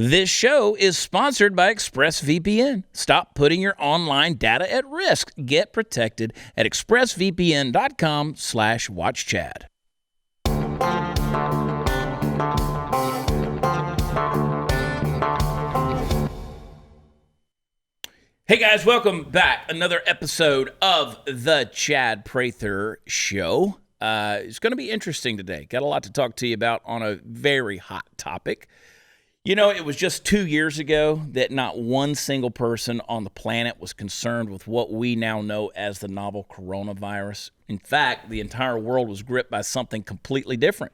This show is sponsored by ExpressVPN. Stop putting your online data at risk. Get protected at expressvpn.com/watchchad. Hey guys, welcome back. Another episode of the Chad Prather Show. It's going to be interesting today. Got a lot to talk to you about on a very hot topic. You know, it was just 2 years ago that not one single person on the planet was concerned with what we now know as the novel coronavirus. In fact, the entire world was gripped by something completely different.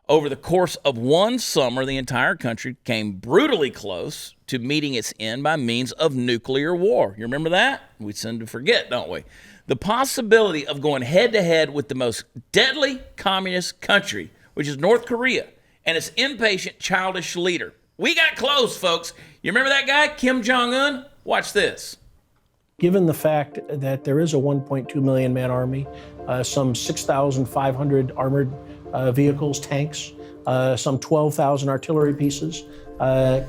Over the course of one summer, the entire country came brutally close to meeting its end by means of nuclear war. You remember that? We tend to forget, don't we? The possibility of going head-to-head with the most deadly communist country, which is North Korea, and its impatient, childish leader. We got close, folks. You remember that guy, Kim Jong Un? Watch this. Given the fact that there is a 1.2 million man army, some 6,500 armored vehicles, tanks, some 12,000 artillery pieces,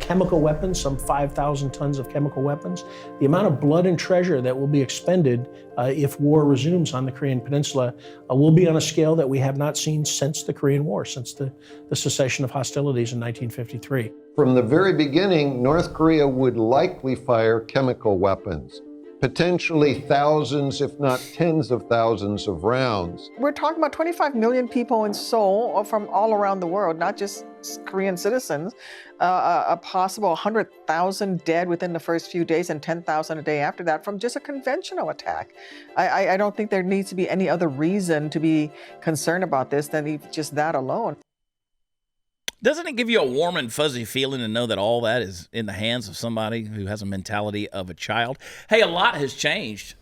chemical weapons, some 5,000 tons of chemical weapons, the amount of blood and treasure that will be expended if war resumes on the Korean Peninsula will be on a scale that we have not seen since the Korean War, since the cessation of hostilities in 1953. From the very beginning, North Korea would likely fire chemical weapons, potentially thousands, if not tens of thousands of rounds. We're talking about 25 million people in Seoul or from all around the world, not just Korean citizens, a possible 100,000 dead within the first few days and 10,000 a day after that from just a conventional attack. I don't think there needs to be any other reason to be concerned about this than just that alone. Doesn't it give you a warm and fuzzy feeling to know that all that is in the hands of somebody who has a mentality of a child? Hey, a lot has changed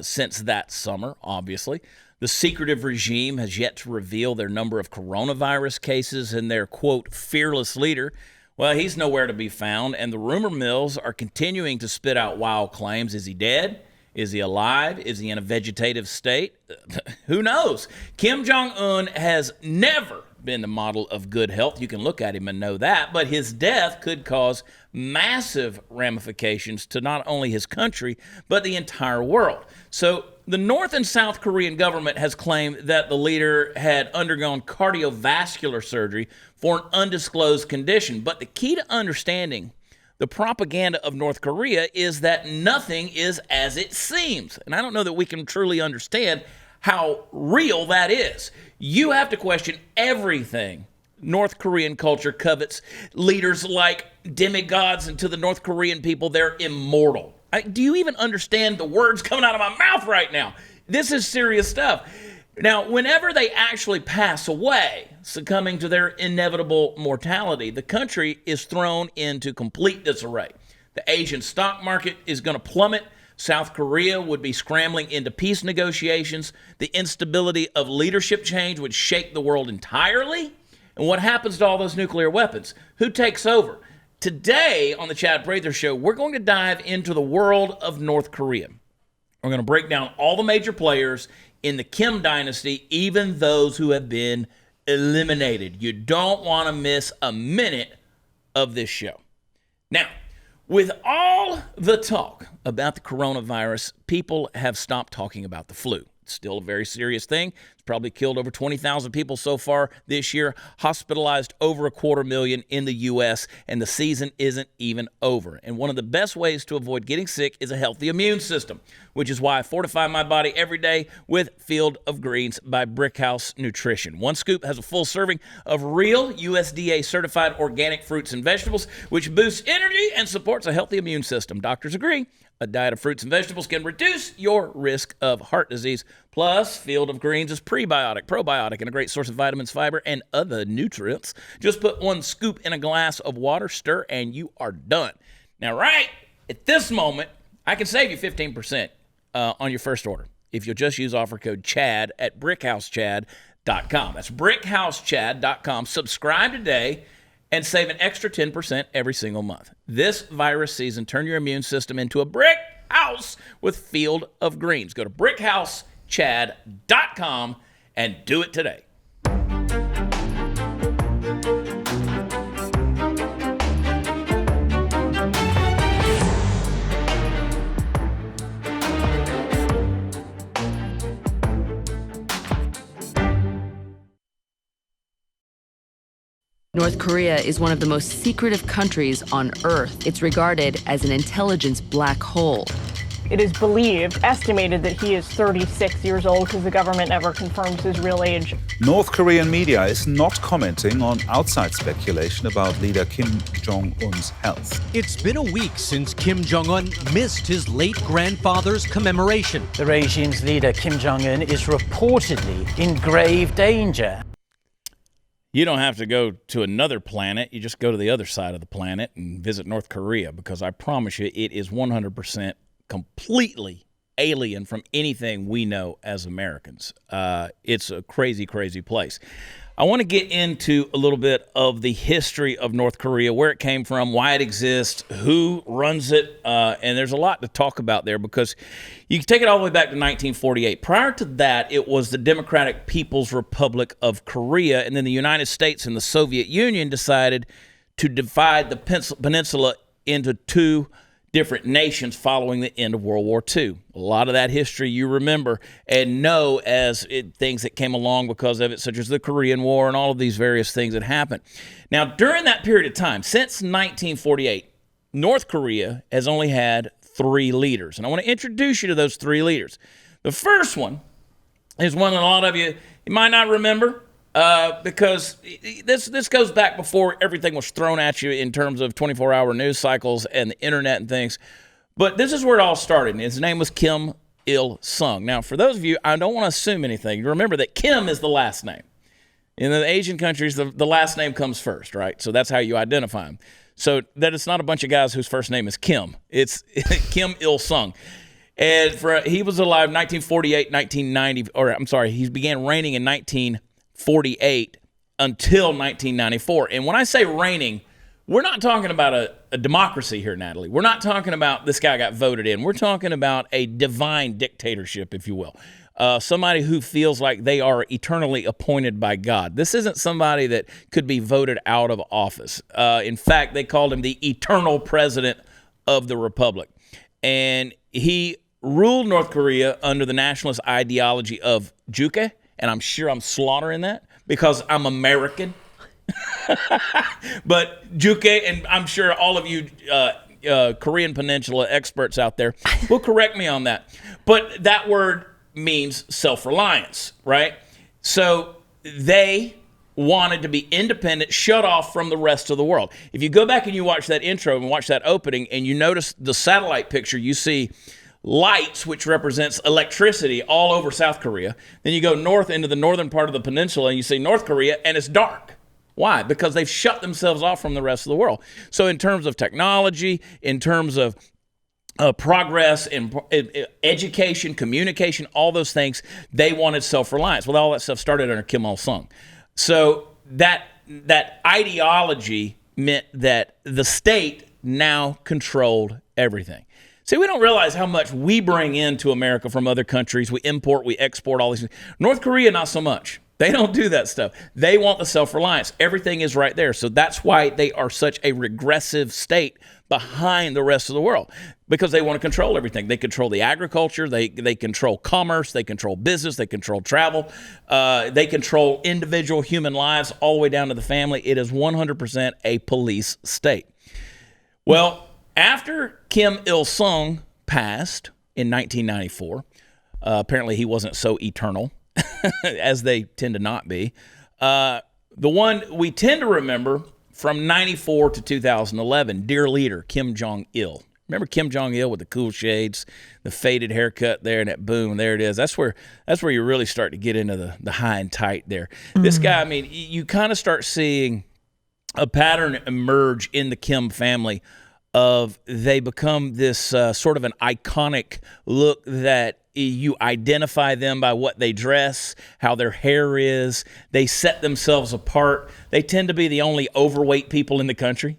since that summer, obviously. The secretive regime has yet to reveal their number of coronavirus cases, and their, quote, fearless leader, well, he's nowhere to be found, and the rumor mills are continuing to spit out wild claims. Is he dead? Is he alive? Is he in a vegetative state? Who knows? Kim Jong Un has never been the model of good health. You can look at him and know that, but his death could cause massive ramifications to not only his country, but the entire world. So the North and South Korean government has claimed that the leader had undergone cardiovascular surgery for an undisclosed condition. But the key to understanding the propaganda of North Korea is that nothing is as it seems. And I don't know that we can truly understand how real that is. You have to question everything North Korean culture covets. Leaders like demigods, and to the North Korean people, they're immortal. Do you even understand the words coming out of my mouth right now? This is serious stuff. Now, whenever they actually pass away, succumbing to their inevitable mortality, the country is thrown into complete disarray. The Asian stock market is going to plummet. South Korea would be scrambling into peace negotiations. The instability of leadership change would shake the world entirely. And what happens to all those nuclear weapons? Who takes over? Today on the Chad Prather Show, we're going to dive into the world of North Korea. We're going to break down all the major players in the Kim Dynasty, even those who have been eliminated. You don't want to miss a minute of this show. Now, with all the talk about the coronavirus, people have stopped talking about the flu. It's still a very serious thing. It's probably killed over 20,000 people so far this year, hospitalized over 250,000 in the U.S., and the season isn't even over. And one of the best ways to avoid getting sick is a healthy immune system, which is why I fortify my body every day with Field of Greens by Brickhouse Nutrition. One scoop has a full serving of real USDA-certified organic fruits and vegetables, which boosts energy and supports a healthy immune system. Doctors agree. A diet of fruits and vegetables can reduce your risk of heart disease. Plus, Field of Greens is prebiotic, probiotic, and a great source of vitamins, fiber, and other nutrients. Just put one scoop in a glass of water, stir, and you are done. Now, right at this moment, I can save you 15% on your first order if you'll just use offer code CHAD at brickhousechad.com. That's brickhousechad.com. Subscribe today and save an extra 10% every single month. This virus season, turn your immune system into a brick house with Field of Greens. Go to brickhousechad.com and do it today. North Korea is one of the most secretive countries on Earth. It's regarded as an intelligence black hole. It is believed, estimated, that he is 36 years old because the government never confirms his real age. North Korean media is not commenting on outside speculation about leader Kim Jong Un's health. It's been a week since Kim Jong Un missed his late grandfather's commemoration. The regime's leader, Kim Jong Un, is reportedly in grave danger. You don't have to go to another planet. You just go to the other side of the planet and visit North Korea, because I promise you it is 100% completely alien from anything we know as Americans. It's a crazy, crazy place. I want to get into a little bit of the history of North Korea, where it came from, why it exists, who runs it, and there's a lot to talk about there, because you can take it all the way back to 1948. Prior to that, it was the Democratic People's Republic of Korea, and then the United States and the Soviet Union decided to divide the peninsula into two different nations following the end of World War II. A lot of that history you remember and know as things that came along because of it, such as the Korean War and all of these various things that happened. Now, during that period of time, since 1948, North Korea has only had 3 leaders. And I want to introduce you to those 3 leaders. The first one is one that a lot of you might not remember, because this goes back before everything was thrown at you in terms of 24-hour news cycles and the internet and things. But this is where it all started. And his name was Kim Il-sung. Now, for those of you, I don't want to assume anything. Remember that Kim is the last name. In the Asian countries, the last name comes first, right? So that's how you identify him. So that it's not a bunch of guys whose first name is Kim. It's Kim Il-sung. And he was alive 1948, 1990, or I'm sorry, he began reigning in 1948 until 1994. And when I say reigning, we're not talking about a democracy here, Natalie. We're not talking about this guy got voted in. We're talking about a divine dictatorship, if you will. Somebody who feels like they are eternally appointed by God. This isn't somebody that could be voted out of office. In fact, they called him the eternal president of the republic. And he ruled North Korea under the nationalist ideology of Juche. And I'm sure I'm slaughtering that because I'm American. But Juche, and I'm sure all of you Korean Peninsula experts out there will correct me on that. But that word means self-reliance, right? So they wanted to be independent, shut off from the rest of the world. If you go back and you watch that intro and watch that opening and you notice the satellite picture, you see lights, which represents electricity all over South Korea. Then you go north into the northern part of the peninsula and you see North Korea, and it's dark. Why? Because they've shut themselves off from the rest of the world. So in terms of technology, in terms of progress in education, communication, all those things, they wanted self-reliance. Well, all that stuff started under Kim Il-sung. So that ideology meant that the state now controlled everything. See, we don't realize how much we bring into America from other countries. We import, we export, all these things. North Korea, not so much. They don't do that stuff. They want the self-reliance. Everything is right there. So that's why they are such a regressive state behind the rest of the world, because they want to control everything. They control the agriculture. They control commerce. They control business. They control travel. They control individual human lives all the way down to the family. It is 100% a police state. Well, after Kim Il-sung passed in 1994, apparently he wasn't so eternal, as they tend to not be. The one we tend to remember from 94 to 2011, dear leader, Kim Jong-il. Remember Kim Jong-il with the cool shades, the faded haircut there, and that boom, there it is. That's where you really start to get into the high and tight there. Mm-hmm. This guy, I mean, you kind of start seeing a pattern emerge in the Kim family of they become this sort of an iconic look that you identify them by what they dress, how their hair is. They set themselves apart. They tend to be the only overweight people in the country.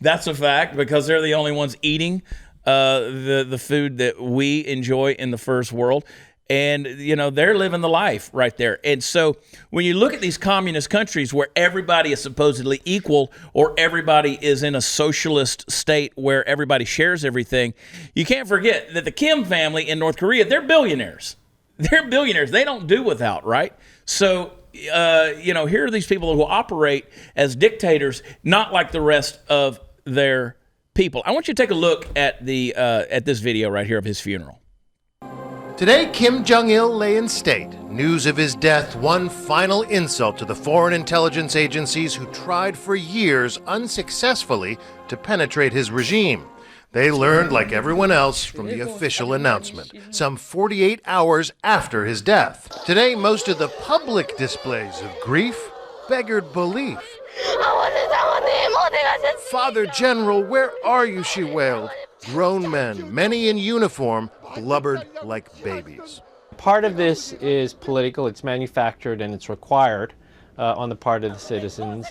That's a fact, because they're the only ones eating the food that we enjoy in the first world. And, you know, they're living the life right there. And so when you look at these communist countries where everybody is supposedly equal, or everybody is in a socialist state where everybody shares everything, you can't forget that the Kim family in North Korea, they're billionaires. They're billionaires. They don't do without, right? So here are these people who operate as dictators, not like the rest of their people. I want you to take a look at this video right here of his funeral. Today, Kim Jong-il lay in state. News of his death, one final insult to the foreign intelligence agencies who tried for years unsuccessfully to penetrate his regime. They learned, like everyone else, from the official announcement, some 48 hours after his death. Today, most of the public displays of grief beggared belief. "Father General, where are you?" she wailed. Grown men, many in uniform, blubbered like babies. Part of this is political, it's manufactured and it's required on the part of the citizens,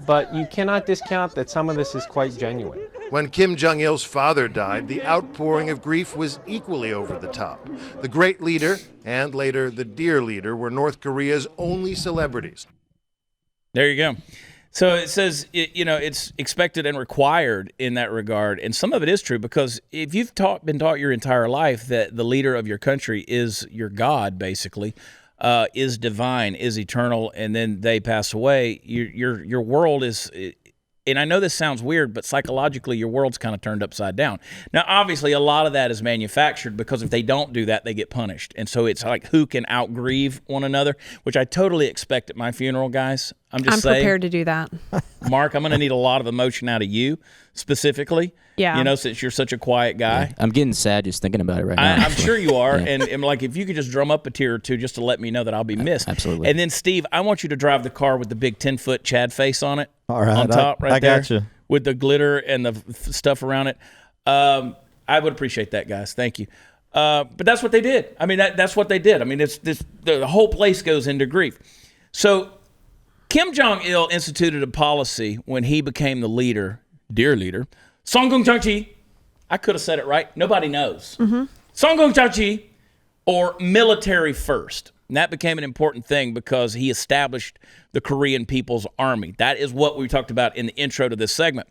but you cannot discount that some of this is quite genuine. When Kim Jong-il's father died, the outpouring of grief was equally over the top. The great leader, and later the dear leader, were North Korea's only celebrities. There you go. So it says, it's expected and required in that regard. And some of it is true, because if you've been taught your entire life that the leader of your country is your God, basically, is divine, is eternal, and then they pass away, your world is... And I know this sounds weird, but psychologically, your world's kind of turned upside down. Now, obviously, a lot of that is manufactured, because if they don't do that, they get punished. And so it's like, who can outgrieve one another, which I totally expect at my funeral, guys. I'm saying, prepared to do that. Mark, I'm going to need a lot of emotion out of you specifically. Yeah. Since you're such a quiet guy. Yeah, I'm getting sad just thinking about it right now. I'm sure you are. Yeah. And like, if you could just drum up a tear or two just to let me know that I'll be missed. Absolutely. And then, Steve, I want you to drive the car with the big 10-foot Chad face on it. All right. On top, right I there. got you. With the glitter and the stuff around it. I would appreciate that, guys. Thank you. But that's what they did. I mean, that's what they did. I mean, the whole place goes into grief. So Kim Jong-il instituted a policy when he became the leader, dear leader, Songgung-Changchi. I could have said it right. Nobody knows. Mm-hmm. Songgung-Changchi, or military first. And that became an important thing because he established the Korean People's Army. That is what we talked about in the intro to this segment.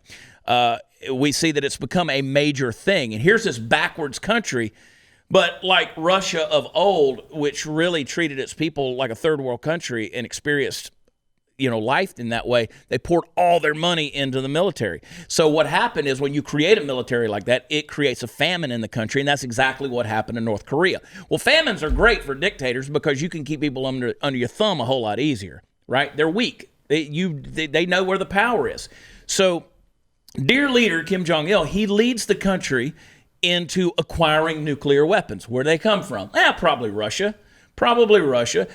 We see that it's become a major thing. And here's this backwards country, but like Russia of old, which really treated its people like a third world country and experienced life in that way, they poured all their money into the military. So what happened is, when you create a military like that, it creates a famine in the country, and that's exactly what happened in North Korea. Well, famines are great for dictators because you can keep people under your thumb a whole lot easier, right? They're weak. They know where the power is. So dear leader Kim Jong-il, he leads the country into acquiring nuclear weapons. Where do they come from? Probably Russia. Russia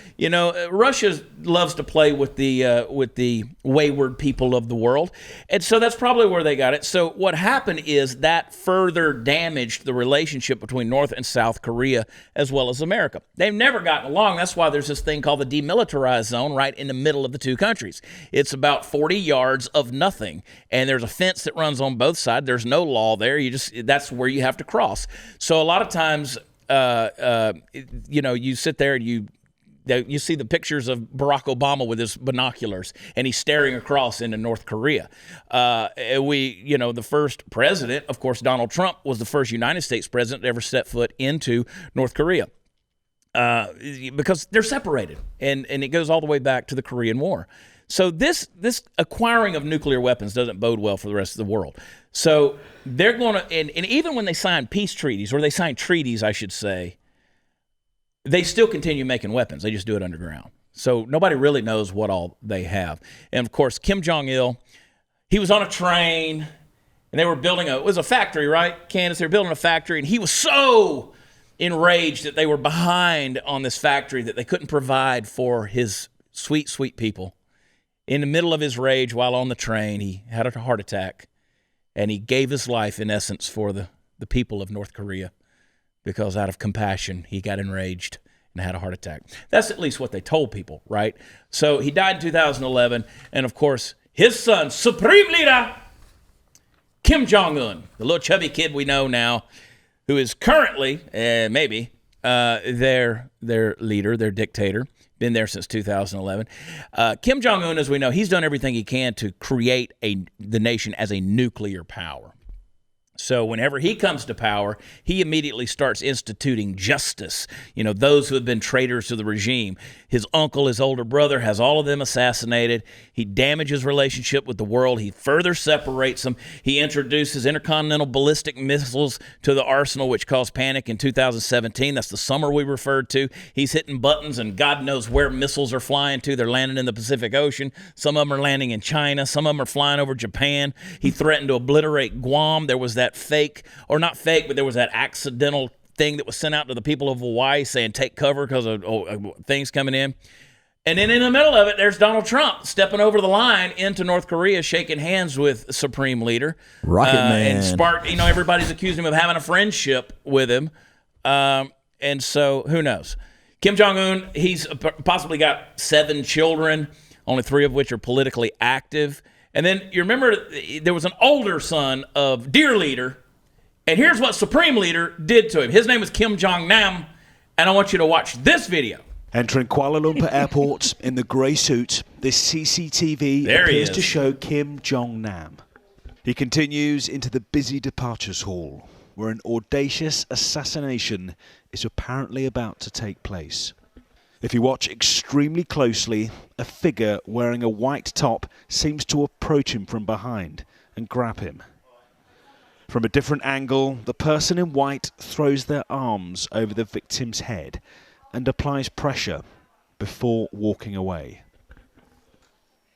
loves to play with the wayward people of the world, and so that's probably where they got it. So what happened is that further damaged the relationship between North and South Korea, as well as America. They've never gotten along. That's why there's this thing called the demilitarized zone right in the middle of the two countries. It's about 40 yards of nothing, and there's a fence that runs on both sides. There's no law there. That's where you have to cross. So a lot of times, you sit there and you see the pictures of Barack Obama with his binoculars, and he's staring across into North Korea. The first president, of course, Donald Trump, was the first United States president to ever set foot into North Korea, because they're separated, and it goes all the way back to the Korean War. So this acquiring of nuclear weapons doesn't bode well for the rest of the world. So they're going to, and even when they sign peace treaties, or they sign treaties, I should say, they still continue making weapons. They just do it underground. So nobody really knows what all they have. And of course, Kim Jong-il, he was on a train, and they were building it was a factory, right? Candace, they were building a factory, and he was so enraged that they were behind on this factory that they couldn't provide for his sweet, sweet people. In the middle of his rage, while on the train, he had a heart attack, and he gave his life, in essence, for the people of North Korea, because out of compassion, he got enraged and had a heart attack. That's at least what they told people, right? So he died in 2011, and of course, his son, Supreme Leader Kim Jong Un, the little chubby kid we know now, who is currently, maybe, their leader, their dictator. Been there since 2011. Kim Jong Un, as we know, he's done everything he can to create the nation as a nuclear power. So whenever he comes to power, he immediately starts instituting justice. Those who have been traitors to the regime. His uncle, his older brother, has all of them assassinated. He damages relationship with the world. He further separates them. He introduces intercontinental ballistic missiles to the arsenal, which caused panic in 2017. That's the summer we referred to. He's hitting buttons, and God knows where missiles are flying to. They're landing in the Pacific Ocean. Some of them are landing in China. Some of them are flying over Japan. He threatened to obliterate Guam. There was that fake, or not fake, but there was that accidental thing that was sent out to the people of Hawaii saying take cover because of things coming in. And then in the middle of it, there's Donald Trump stepping over the line into North Korea, shaking hands with Supreme Leader. Rocket Man. And sparked, everybody's accusing him of having a friendship with him. And so who knows? Kim Jong Un, he's possibly got 7 children, only 3 of which are politically active. And then you remember there was an older son of Dear Leader, and here's what Supreme Leader did to him. His name is Kim Jong Nam, and I want you to watch this video. Entering Kuala Lumpur Airport in the grey suit, this CCTV appears to show Kim Jong Nam. He continues into the busy departures hall, where an audacious assassination is apparently about to take place. If you watch extremely closely, a figure wearing a white top seems to approach him from behind and grab him. From a different angle, the person in white throws their arms over the victim's head and applies pressure before walking away.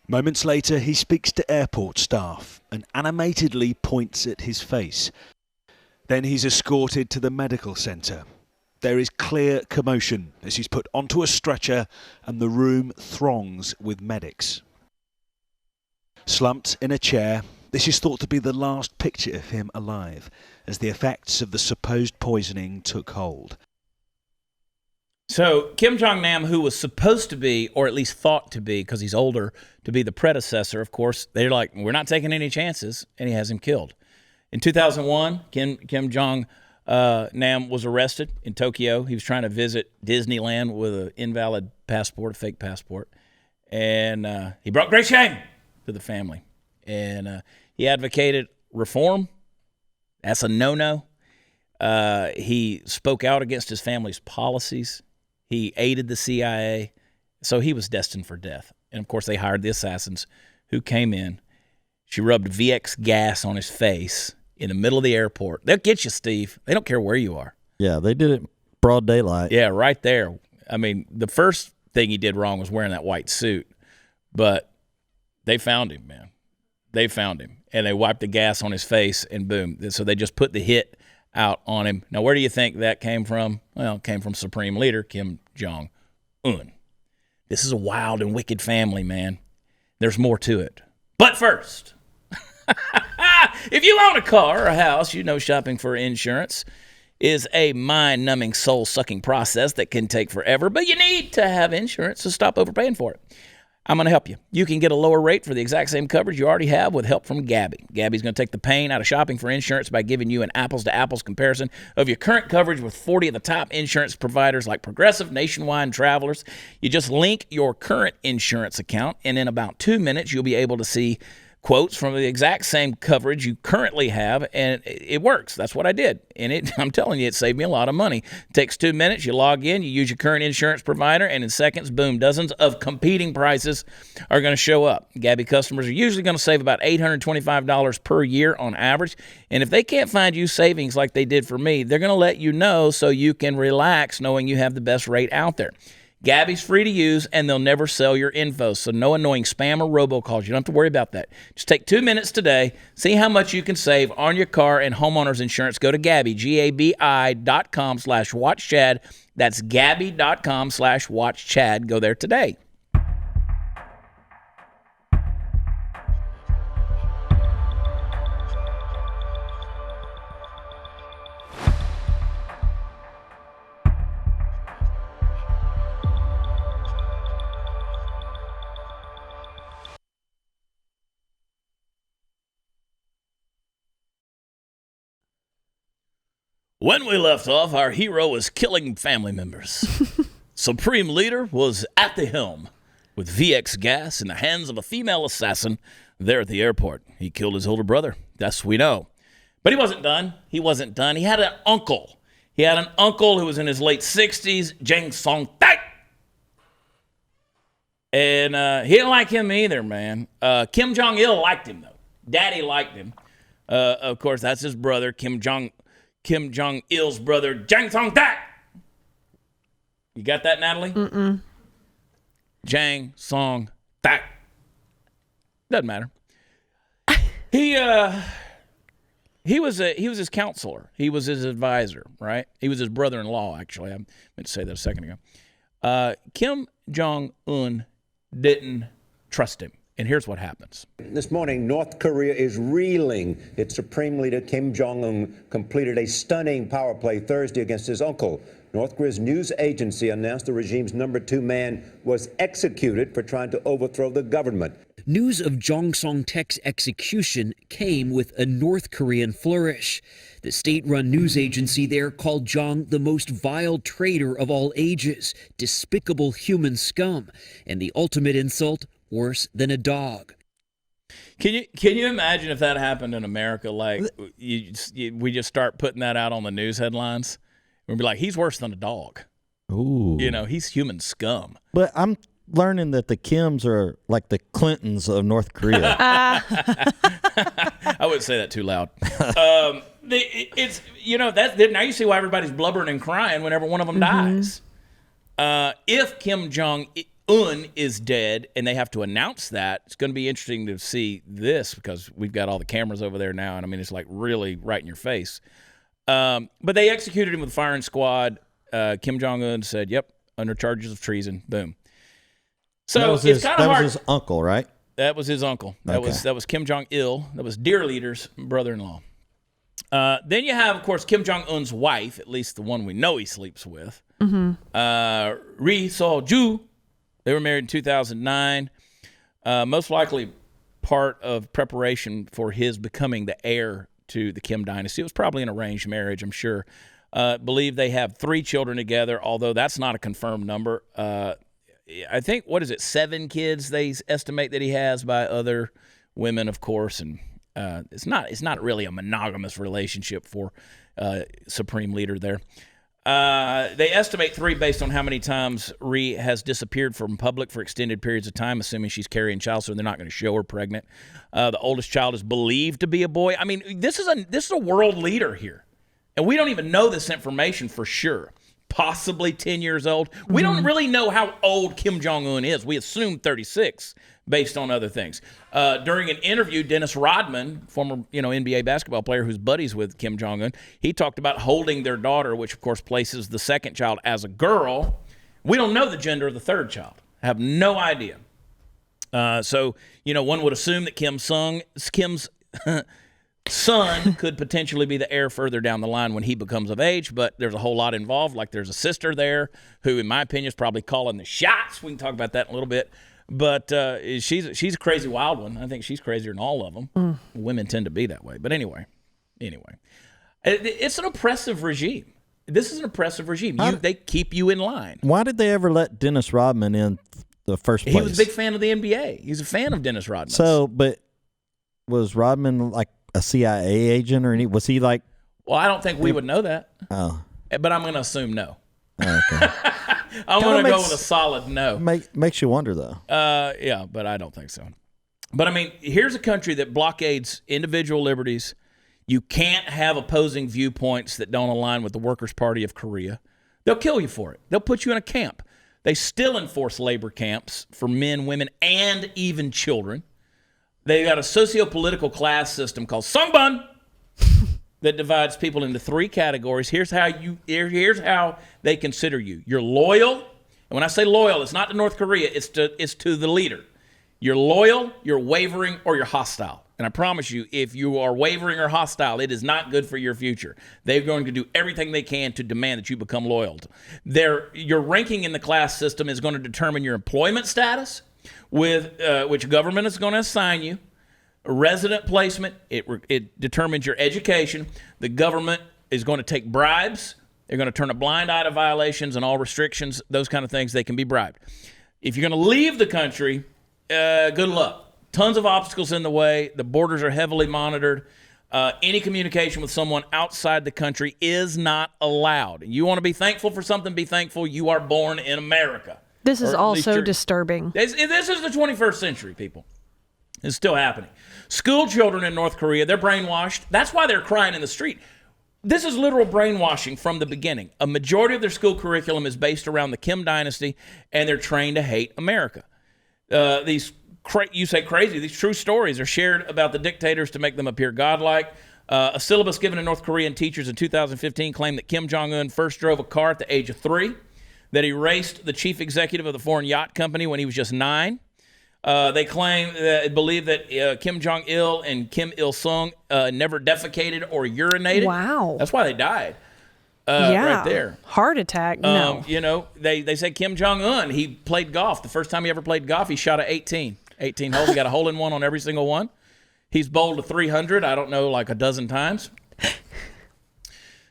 Moments later, he speaks to airport staff and animatedly points at his face. Then he's escorted to the medical centre. There is clear commotion as he's put onto a stretcher and the room throngs with medics. Slumped in a chair, this is thought to be the last picture of him alive as the effects of the supposed poisoning took hold. So Kim Jong Nam, who was supposed to be, or at least thought to be, because he's older, to be the predecessor, of course, they're like, we're not taking any chances, and he has him killed. In 2001, Kim Jong Nam was arrested in Tokyo. He was trying to visit Disneyland with an invalid passport, a fake passport. And he brought great shame to the family. And he advocated reform. That's a no-no. He spoke out against his family's policies. He aided the CIA. So he was destined for death. And, of course, they hired the assassins who came in. She rubbed VX gas on his face in the middle of the airport. They'll get you, Steve. They don't care where you are. Yeah, they did it broad daylight. Yeah, right there. I mean, the first thing he did wrong was wearing that white suit. But they found him, man. They found him. And they wiped the gas on his face, and boom. So they just put the hit out on him. Now, where do you think that came from? Well, it came from Supreme Leader Kim Jong Un. This is a wild and wicked family, man. There's more to it. But first, if you own a car or a house, you know shopping for insurance is a mind-numbing, soul-sucking process that can take forever, but you need to have insurance to stop overpaying for it. I'm going to help you. You can get a lower rate for the exact same coverage you already have with help from Gabby. Gabby's going to take the pain out of shopping for insurance by giving you an apples-to-apples comparison of your current coverage with 40 of the top insurance providers like Progressive, Nationwide, and Travelers. You just link your current insurance account, and in about 2 minutes, you'll be able to see quotes from the exact same coverage you currently have, and it works. That's what I did. And I'm telling you, it saved me a lot of money. It takes 2 minutes. You log in, you use your current insurance provider, and in seconds, boom, dozens of competing prices are going to show up. Gabby customers are usually going to save about $825 per year on average. And if they can't find you savings like they did for me, they're going to let you know so you can relax knowing you have the best rate out there. Gabby's free to use, and they'll never sell your info, so no annoying spam or robocalls. You don't have to worry about that. Just take 2 minutes today, see how much you can save on your car and homeowner's insurance. Go to Gabby, GABI.com/WatchChad. That's Gabby.com/WatchChad. Go there today. When we left off, our hero was killing family members. Supreme Leader was at the helm with VX gas in the hands of a female assassin there at the airport. He killed his older brother. That's we know. But he wasn't done. He wasn't done. He had an uncle. He had an uncle who was in his late 60s, Jang Song-tak. And he didn't like him either, man. Kim Jong-il liked him, though. Daddy liked him. Of course, that's his brother, Kim Jong-il's brother, Jang Song-tak. You got that, Natalie? Mm-mm. Jang Song-tak. Doesn't matter. He was his counselor. He was his advisor, right? He was his brother-in-law, actually. I meant to say that a second ago. Kim Jong Un didn't trust him. And here's what happens. This morning, North Korea is reeling. Its Supreme Leader Kim Jong Un completed a stunning power play Thursday against his uncle. North Korea's news agency announced the regime's #2 man was executed for trying to overthrow the government. News of Jong Song-tak's execution came with a North Korean flourish. The state-run news agency there called Jong the most vile traitor of all ages, despicable human scum, and the ultimate insult, worse than a dog. Can you imagine if that happened in America? Like, we just start putting that out on the news headlines. We'd be like, he's worse than a dog. Ooh. You know, he's human scum. But I'm learning that the Kims are like the Clintons of North Korea. I wouldn't say that too loud. It's now you see why everybody's blubbering and crying whenever one of them dies. If Kim Jong Un is dead and they have to announce that, it's going to be interesting to see this because we've got all the cameras over there now, and I mean it's like really right in your face. But they executed him with a firing squad. Kim Jong Un said, "Yep, under charges of treason." Boom. So it's kind of hard. That was his uncle, right? That was his uncle. That was Kim Jong-il. That was Dear Leader's brother-in-law. Then you have, of course, Kim Jong-un's wife, at least the one we know he sleeps with, Ri So-ju. They were married in 2009. Most likely part of preparation for his becoming the heir to the Kim Dynasty. It was probably an arranged marriage, I'm sure. Believe they have 3 children together, although that's not a confirmed number. I think, 7 kids they estimate that he has by other women, of course, and it's not really a monogamous relationship for Supreme Leader there. They estimate 3 based on how many times Ri has disappeared from public for extended periods of time, assuming she's carrying child, so they're not going to show her pregnant. The oldest child is believed to be a boy. I mean, this is a world leader here, and we don't even know this information for sure. Possibly 10 years old. We don't really know how old Kim Jong-un is. We assume 36 based on other things. During an interview, Dennis Rodman, former NBA basketball player who's buddies with Kim Jong-un, he talked about holding their daughter, which of course places the second child as a girl. We don't know the gender of the third child. I have no idea. So one would assume that Kim's son could potentially be the heir further down the line when he becomes of age, but there's a whole lot involved. Like there's a sister there who, in my opinion, is probably calling the shots. We can talk about that in a little bit. But she's a crazy wild one. I think she's crazier than all of them. Women tend to be that way. But anyway, it's an oppressive regime. This is an oppressive regime. They keep you in line. Why did they ever let Dennis Rodman in the first place? He was a big fan of the NBA. He's a fan of Dennis Rodman. So, but was Rodman like a CIA agent or was he like? Well, I don't think we would know that. Oh. But I'm going to assume no. Okay. I'm going to go with a solid no. Makes you wonder, though. Yeah, but I don't think so. But, I mean, here's a country that blockades individual liberties. You can't have opposing viewpoints that don't align with the Workers' Party of Korea. They'll kill you for it. They'll put you in a camp. They still enforce labor camps for men, women, and even children. They've got a socio-political class system called Songbun that divides people into 3 categories. Here's how they consider you. You're loyal, and when I say loyal, it's not to North Korea, it's to the leader. You're loyal, you're wavering, or you're hostile. And I promise you, if you are wavering or hostile, it is not good for your future. They're going to do everything they can to demand that you become loyal. Your ranking in the class system is going to determine your employment status, with which government is going to assign you. Resident placement, it determines your education. The government is going to take bribes. They're going to turn a blind eye to violations and all restrictions, those kind of things. They can be bribed. If you're going to leave the country, good luck. Tons of obstacles in the way. The borders are heavily monitored. Any communication with someone outside the country is not allowed. You want to be thankful for something, be thankful you are born in America. This is also disturbing. This is the 21st century, people. It's still happening. School children in North Korea, they're brainwashed. That's why they're crying in the street. This is literal brainwashing from the beginning. A majority of their school curriculum is based around the Kim Dynasty, and they're trained to hate America. You say crazy. These true stories are shared about the dictators to make them appear godlike. A syllabus given to North Korean teachers in 2015 claimed that Kim Jong Un first drove a car at the age of 3, that he raced the chief executive of the foreign yacht company when he was just 9. They believe that Kim Jong Il and Kim Il Sung never defecated or urinated. Wow. That's why they died. Right there. Heart attack. No. They say Kim Jong Un, he played golf. The first time he ever played golf, he shot a 18 holes. He got a hole-in-one on every single one. He's bowled a 300, I don't know, like a dozen times.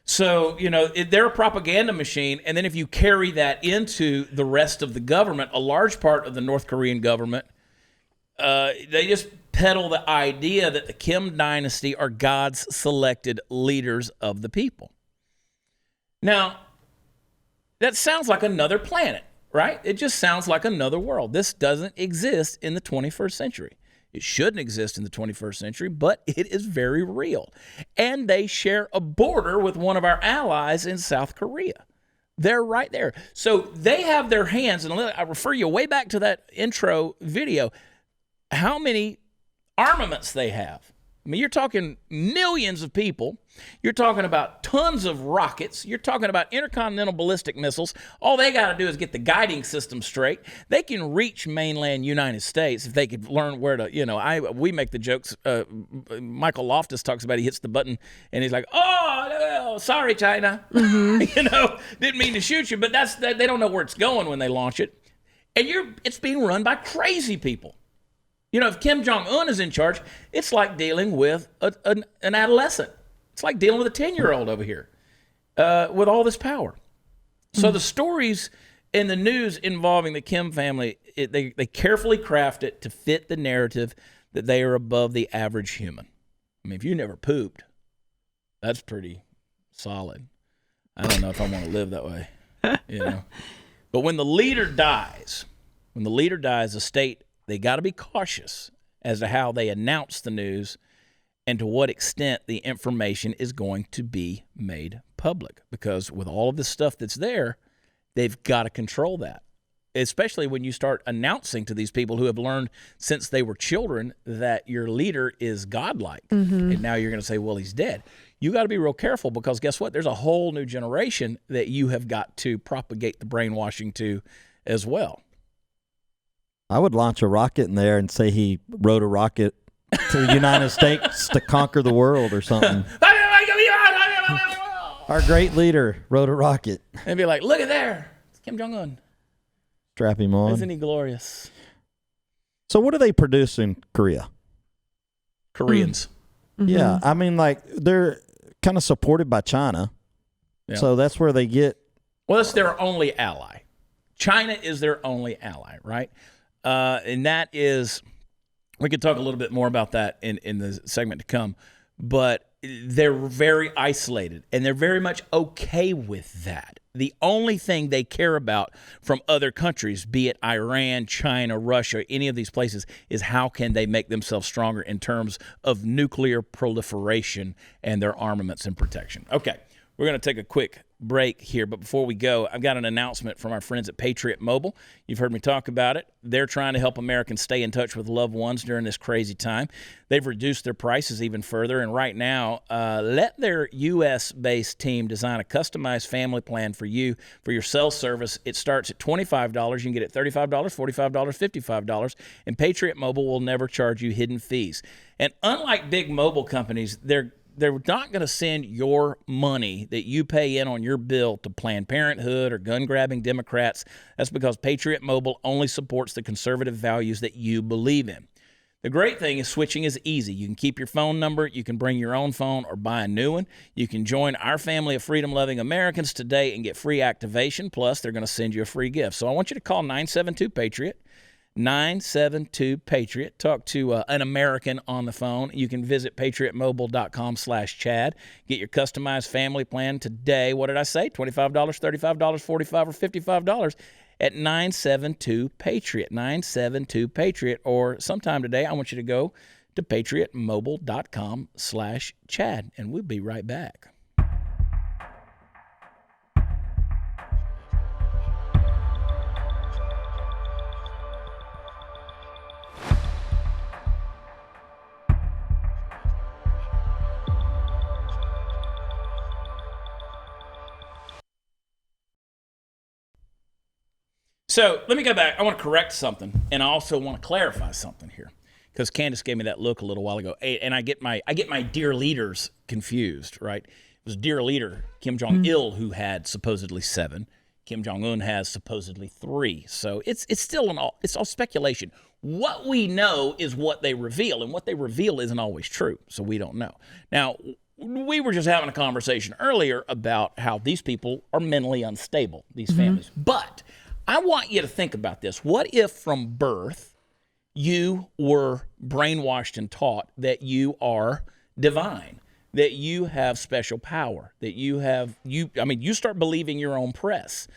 So, they're a propaganda machine. And then if you carry that into the rest of the government, a large part of the North Korean government, they just peddle the idea that the Kim Dynasty are God's selected leaders of the people. Now, that sounds like another planet, right? It just sounds like another world. This doesn't exist in the 21st century. It shouldn't exist in the 21st century, but it is very real. And they share a border with one of our allies in South Korea. They're right there. So they have their hands, and I refer you way back to that intro video, how many armaments they have. I mean, you're talking millions of people. You're talking about tons of rockets. You're talking about intercontinental ballistic missiles. All they got to do is get the guiding system straight. They can reach mainland United States if they could learn where to, we make the jokes. Michael Loftus talks about he hits the button and he's like, oh, sorry, China. Mm-hmm. Didn't mean to shoot you, but they don't know where it's going when they launch it. And it's being run by crazy people. If Kim Jong Un is in charge, it's like dealing with an adolescent. It's like dealing with a 10-year-old over here with all this power. So the stories in the news involving the Kim family, they carefully craft it to fit the narrative that they are above the average human. I mean, if you never pooped, that's pretty solid. I don't know if I want to live that way, But when the leader dies, the state, they got to be cautious as to how they announce the news and to what extent the information is going to be made public. Because with all of this stuff that's there, they've got to control that, especially when you start announcing to these people who have learned since they were children that your leader is godlike. Mm-hmm. And now you're going to say, well, he's dead. You got to be real careful because guess what? There's a whole new generation that you have got to propagate the brainwashing to as well. I would launch a rocket in there and say he rode a rocket to the United States to conquer the world or something. Our great leader rode a rocket. And be like, look at there. It's Kim Jong Un. Strap him on. Isn't he glorious? So what do they produce in Korea? Koreans. Mm-hmm. Yeah. I mean, they're kind of supported by China. Yeah. So that's where they get. Well, it's their only ally. China is their only ally, right? And that is, we could talk a little bit more about that in the segment to come, but they're very isolated and they're very much okay with that. The only thing they care about from other countries, be it Iran, China, Russia, any of these places, is how can they make themselves stronger in terms of nuclear proliferation and their armaments and protection. Okay, we're going to take a quick break here, but before we go, I've got an announcement from our friends at Patriot Mobile. You've heard me talk about it. They're trying to help Americans stay in touch with loved ones during this crazy time. They've reduced their prices even further, and right now, let their U.S.-based team design a customized family plan for you for your cell service. It starts at $25. You can get it $35, $45, $55, and Patriot Mobile will never charge you hidden fees. And unlike big mobile companies, they're not going to send your money that you pay in on your bill to Planned Parenthood or gun-grabbing Democrats. That's because Patriot Mobile only supports the conservative values that you believe in. The great thing is switching is easy. You can keep your phone number, you can bring your own phone or buy a new one. You can join our family of freedom-loving Americans today and get free activation. Plus, they're going to send you a free gift. So I want you to call 972-PATRIOT. 972-PATRIOT. Talk to an American on the phone. You can visit patriotmobile.com/Chad. Get your customized family plan today. What did I say? $25, $35, $45, or $55 at 972-PATRIOT. 972-PATRIOT. Or sometime today, I want you to go to patriotmobile.com/Chad. And we'll be right back. So let me go back. I want to correct something, and I also want to clarify something here, because Candace gave me that look a little while ago, and I get my dear leaders confused, right? It was dear leader Kim Jong Il who had supposedly 7. Kim Jong Un has supposedly 3. So it's still it's all speculation. What we know is what they reveal, and what they reveal isn't always true. So we don't know. Now, we were just having a conversation earlier about how these people are mentally unstable, these families, but I want you to think about this. What if from birth you were brainwashed and taught that you are divine, that you have special power, that you start believing your own press.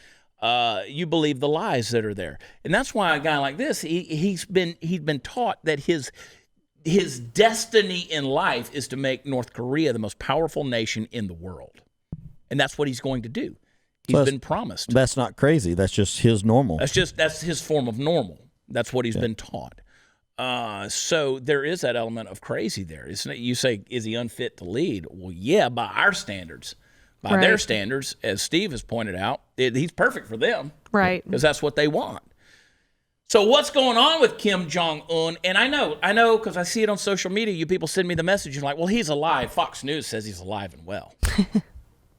You believe the lies that are there. And that's why a guy like this, he's been taught that his destiny in life is to make North Korea the most powerful nation in the world. And that's what he's going to do. He's been promised. That's not crazy. That's just his normal. That's his form of normal. That's what he's been taught. So there is that element of crazy there. You say, is he unfit to lead? Well, yeah, by our standards. By their standards, as Steve has pointed out, he's perfect for them. Right. Because that's what they want. So what's going on with Kim Jong Un? And I know because I see it on social media. You people send me the messages like, well, he's alive. Fox News says he's alive and well.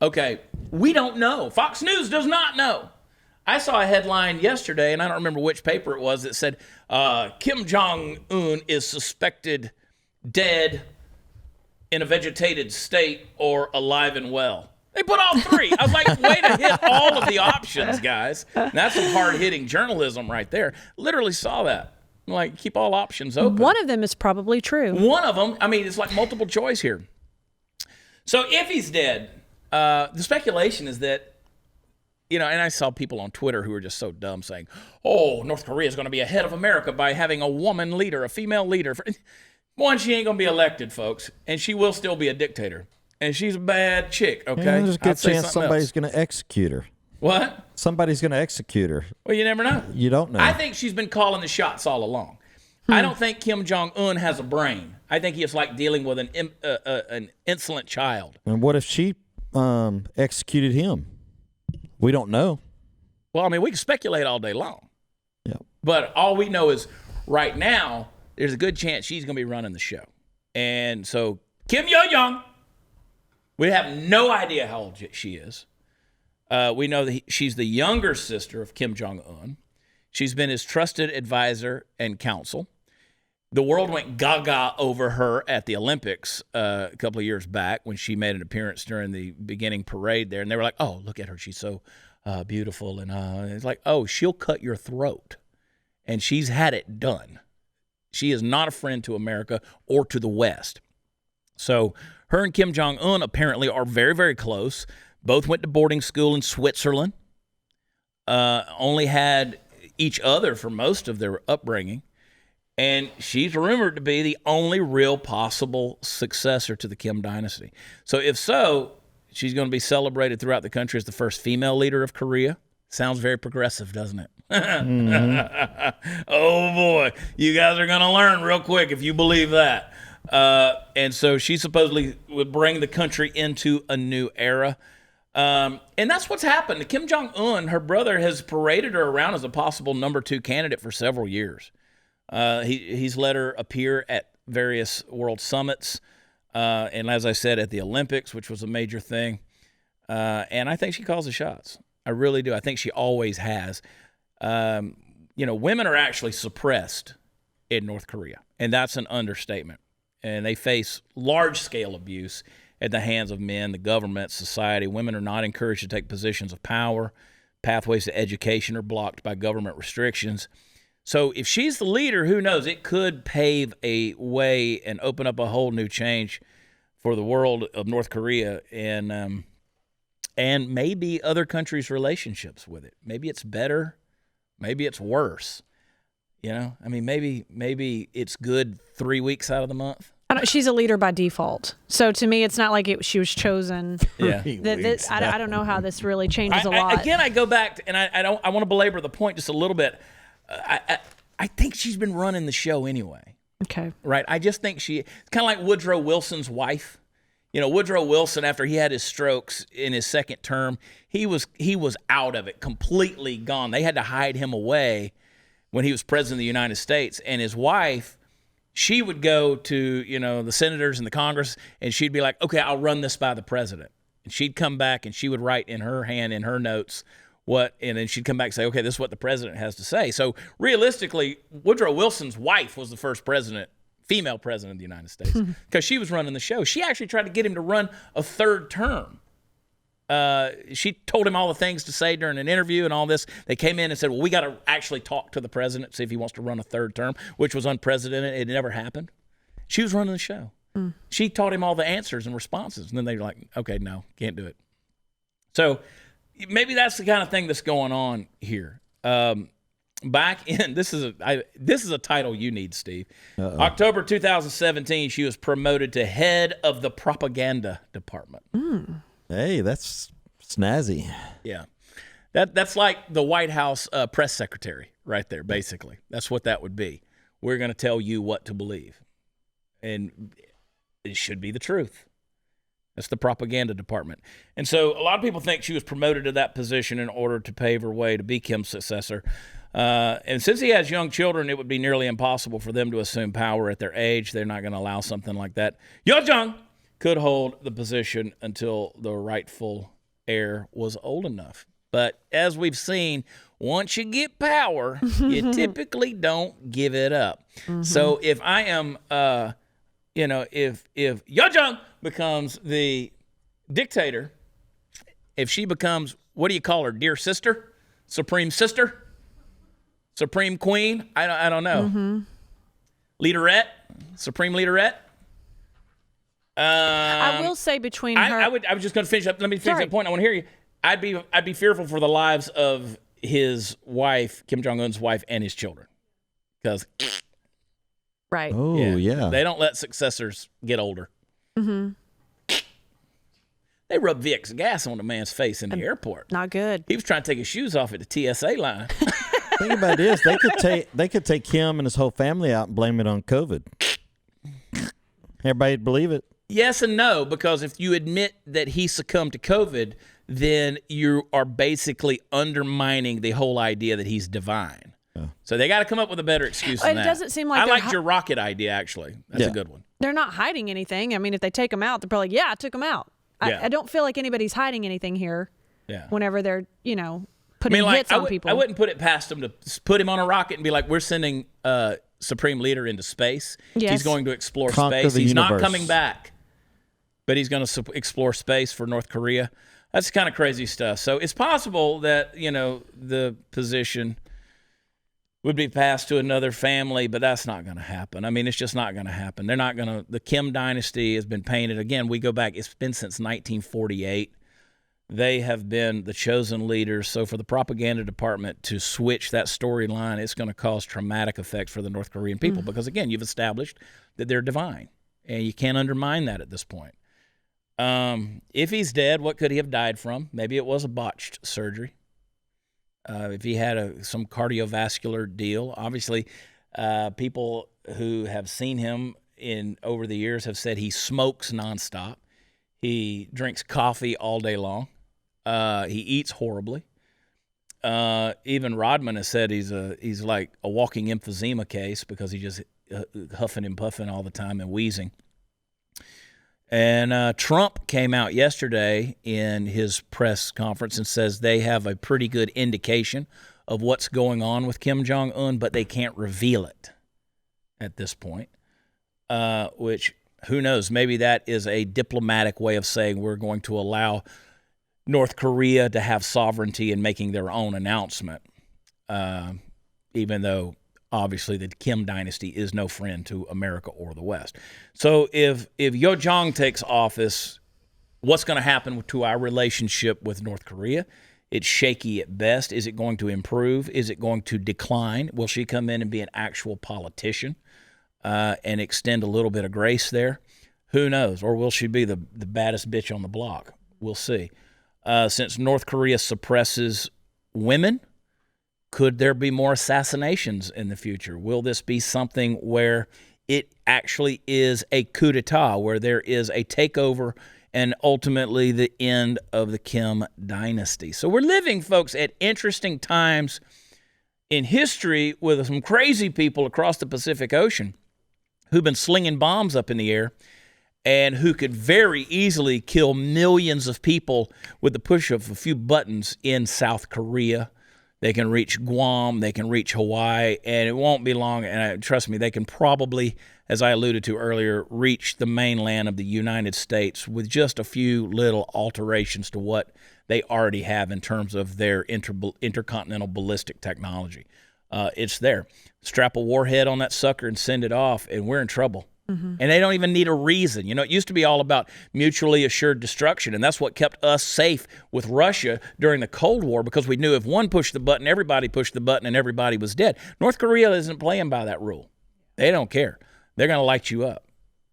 Okay, we don't know. Fox News does not know. I saw a headline yesterday, and I don't remember which paper it was, that said Kim Jong Un is suspected dead in a vegetated state or alive and well. They put all 3. I was like, way to hit all of the options, guys. And that's some hard-hitting journalism right there. Literally saw that. I'm like, keep all options open. One of them is probably true. One of them, it's like multiple choice here. So if he's dead, the speculation is that, and I saw people on Twitter who were just so dumb saying, oh, North Korea is going to be ahead of America by having a woman leader, a female leader. One, she ain't going to be elected, folks, and she will still be a dictator. And she's a bad chick, okay? Yeah, there's a good chance somebody's going to execute her. What? Somebody's going to execute her. Well, you never know. You don't know. I think she's been calling the shots all along. I don't think Kim Jong Un has a brain. I think he is like dealing with an insolent child. And what if she executed him? We don't know. Well, we can speculate all day long. Yeah. But all we know is right now, there's a good chance she's going to be running the show. And so Kim Yo Jong, we have no idea how old she is. We know that she's the younger sister of Kim Jong Un. She's been his trusted advisor and counsel. The world went gaga over her at the Olympics a couple of years back when she made an appearance during the beginning parade there. And they were like, oh, look at her. She's so beautiful. And it's like, oh, she'll cut your throat. And she's had it done. She is not a friend to America or to the West. So her and Kim Jong Un apparently are very, very close. Both went to boarding school in Switzerland. Only had each other for most of their upbringing. And she's rumored to be the only real possible successor to the Kim dynasty. So if so, she's going to be celebrated throughout the country as the first female leader of Korea. Sounds very progressive, doesn't it? Oh, boy. You guys are going to learn real quick if you believe that. And so she supposedly would bring the country into a new era. And that's what's happened. Kim Jong Un, her brother, has paraded her around as a possible number 2 candidate for several years. He's let her appear at various world summits, and as I said, at the Olympics, which was a major thing. And I think she calls the shots. I really do. I think she always has. Women are actually suppressed in North Korea, and that's an understatement. And they face large-scale abuse at the hands of men, the government, society. Women are not encouraged to take positions of power. Pathways to education are blocked by government restrictions. So if she's the leader, who knows? It could pave a way and open up a whole new change for the world of North Korea and maybe other countries' relationships with it. Maybe it's better. Maybe it's worse. I mean, maybe it's good 3 weeks out of the month. She's a leader by default. So to me, it's not like she was chosen. Yeah. I don't know how this really changes a lot. Again, I go back and I want to belabor the point just a little bit. I think she's been running the show anyway. Okay. Right. I just think it's kind of like Woodrow Wilson's wife. Woodrow Wilson, after he had his strokes in his second term, he was out of it, completely gone. They had to hide him away when he was president of the United States. And his wife, she would go to, the senators and the Congress, and she'd be like, okay, I'll run this by the president. And she'd come back and she would write in her hand, in her notes, and then she'd come back and say, okay, this is what the president has to say. So realistically, Woodrow Wilson's wife was the first female president of the United States, because she was running the show. She actually tried to get him to run a third term. She told him all the things to say during an interview and all this. They came in and said, well, we got to actually talk to the president, see if he wants to run a third term, which was unprecedented. It never happened. She was running the show. She taught him all the answers and responses. And then they were like, okay, no, can't do it. So maybe that's the kind of thing that's going on here. Back in, this is a title you need, Steve. October 2017, she was promoted to head of the propaganda department. Hey, that's snazzy. Yeah. That's like the White House press secretary right there, basically. That's what that would be. We're going to tell you what to believe. And it should be the truth. That's the propaganda department. And so a lot of people think she was promoted to that position in order to pave her way to be Kim's successor. And since he has young children, it would be nearly impossible for them to assume power at their age. They're not going to allow something like that. Yo Jong could hold the position until the rightful heir was old enough. But as we've seen, once you get power, you typically don't give it up. So if I am, if Yo Jong becomes the dictator, if she becomes, what do you call her, dear sister, supreme sister, supreme queen? I don't know. Leaderette, supreme leaderette. I will say between her, I was just going to finish up. Let me finish that point. I want to hear you. I'd be fearful for the lives of his wife, Kim Jong Un's wife, and his children, because right. Oh yeah. They don't let successors get older. They rub Vicks gas on a man's face in the airport. Not good. He was trying to take his shoes off at the TSA line. Think about this: they could take Kim and his whole family out and blame it on COVID. Everybody'd believe it. Yes and no, because if you admit that he succumbed to COVID, then you are basically undermining the whole idea that he's divine. So they got to come up with a better excuse than that. It doesn't seem like I liked your rocket idea, actually. That's a good one. They're not hiding anything. I mean, if they take him out, they're probably like, yeah, I took him out. I don't feel like anybody's hiding anything here. Yeah. Whenever they're, putting hits on people. I wouldn't put it past them to put him on a rocket and be like, we're sending Supreme Leader into space. Yes. He's going to explore Conquer space. the He's universe. not coming back, but he's going to explore space for North Korea. That's kind of crazy stuff. So it's possible that, the position would be passed to another family, but that's not going to happen. I mean, it's just not going to happen. They're not going to. The Kim dynasty has been painted. Again, we go back. It's been since 1948. They have been the chosen leaders. So for the propaganda department to switch that storyline, it's going to cause traumatic effects for the North Korean people because, again, you've established that they're divine, and you can't undermine that at this point. If he's dead, what could he have died from? Maybe it was a botched surgery. If he had some cardiovascular deal, obviously, people who have seen him over the years have said he smokes nonstop. He drinks coffee all day long. He eats horribly. Even Rodman has said he's like a walking emphysema case because he just huffing and puffing all the time and wheezing. And Trump came out yesterday in his press conference and says they have a pretty good indication of what's going on with Kim Jong Un, but they can't reveal it at this point, which, who knows, maybe that is a diplomatic way of saying we're going to allow North Korea to have sovereignty in making their own announcement, even though obviously the Kim dynasty is no friend to America or the West. So if Yo Jong takes office, what's going to happen to our relationship with North Korea? It's shaky at best. Is it going to improve? Is it going to decline? Will she come in and be an actual politician and extend a little bit of grace there? Who knows? Or will she be the baddest bitch on the block? We'll see. Since North Korea suppresses women, could there be more assassinations in the future? Will this be something where it actually is a coup d'etat, where there is a takeover and ultimately the end of the Kim dynasty? So we're living, folks, at interesting times in history with some crazy people across the Pacific Ocean who've been slinging bombs up in the air and who could very easily kill millions of people with the push of a few buttons in South Korea. They can reach Guam, they can reach Hawaii, and it won't be long. And trust me, they can probably, as I alluded to earlier, reach the mainland of the United States with just a few little alterations to what they already have in terms of their intercontinental ballistic technology. It's there. Strap a warhead on that sucker and send it off, and we're in trouble. Mm-hmm. And they don't even need a reason. You know, it used to be all about mutually assured destruction, and that's what kept us safe with Russia during the Cold War, because we knew if one pushed the button, everybody pushed the button, and everybody was dead. North Korea isn't playing by that rule. They don't care. They're going to light you up.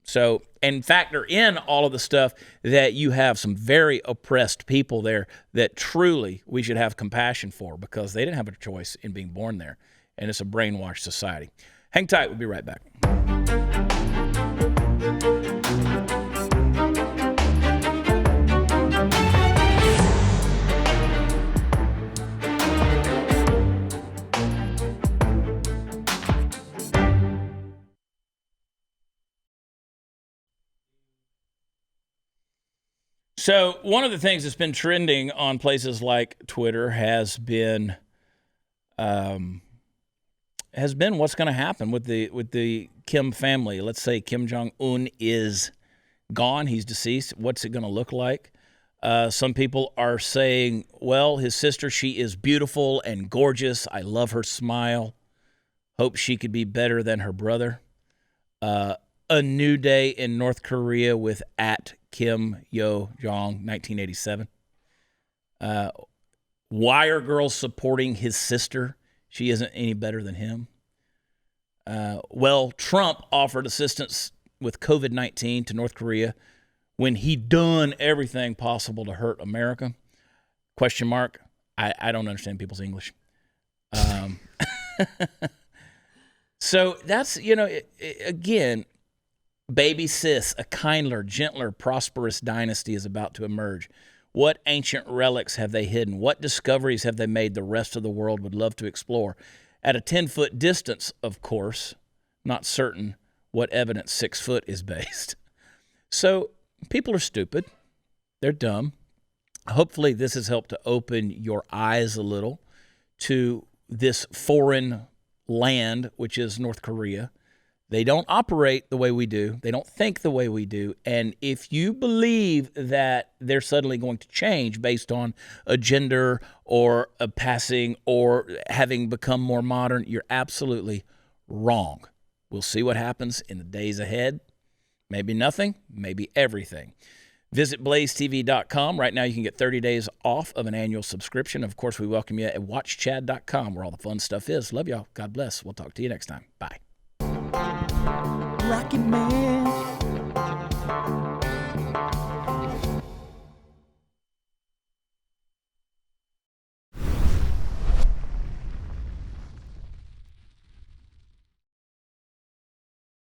So, and factor in all of the stuff that you have some very oppressed people there that truly we should have compassion for, because they didn't have a choice in being born there, and it's a brainwashed society. Hang tight. We'll be right back. So one of the things that's been trending on places like Twitter has been what's going to happen with the Kim family. Let's say Kim Jong Un is gone; he's deceased. What's it going to look like? Some people are saying, "Well, his sister, she is beautiful and gorgeous. I love her smile. Hope she could be better than her brother." A new day in North Korea with @Kim Yo Jong 1987. Why are girls supporting his sister? She isn't any better than him. Well, Trump offered assistance with COVID-19 to North Korea when he done everything possible to hurt America. Question mark. I don't understand people's English. So that's, again, baby sis, a kinder, gentler, prosperous dynasty is about to emerge. What ancient relics have they hidden? What discoveries have they made the rest of the world would love to explore? At a 10-foot distance, of course, not certain what evidence 6 foot is based. So people are stupid. They're dumb. Hopefully this has helped to open your eyes a little to this foreign land, which is North Korea. They don't operate the way we do. They don't think the way we do. And if you believe that they're suddenly going to change based on a gender or a passing or having become more modern, you're absolutely wrong. We'll see what happens in the days ahead. Maybe nothing, maybe everything. Visit blazetv.com. Right now you can get 30 days off of an annual subscription. Of course, we welcome you at watchchad.com, where all the fun stuff is. Love y'all. God bless. We'll talk to you next time. Bye. Rocket Man.